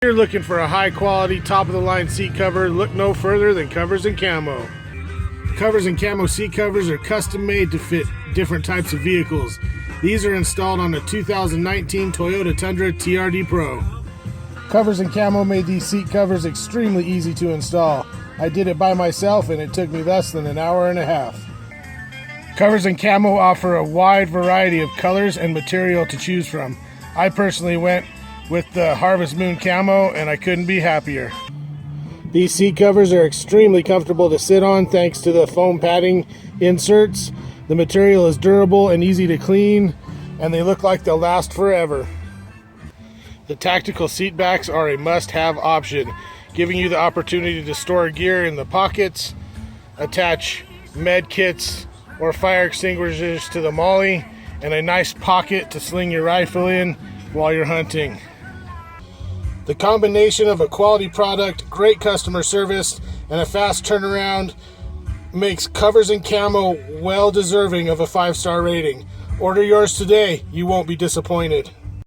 If you're looking for a high quality, top of the line seat cover, look no further than Covers Camo. Covers Camo seat covers are custom made to fit different types of vehicles. These are installed on a 2019 Toyota Tundra TRD Pro. Covers Camo made these seat covers extremely easy to install. I did it by myself and it took me less than an hour and a half. Covers Camo offer a wide variety of colors and material to choose from. I personally went with the Harvest Moon Camo and I couldn't be happier. These seat covers are extremely comfortable to sit on thanks to the foam padding inserts. The material is durable and easy to clean, and they look like they'll last forever. The tactical seat backs are a must-have option, giving you the opportunity to store gear in the pockets, attach med kits or fire extinguishers to the MOLLE, and a nice pocket to sling your rifle in while you're hunting. The combination of a quality product, great customer service, and a fast turnaround makes Covers Camo well deserving of a 5-star rating. Order yours today, you won't be disappointed.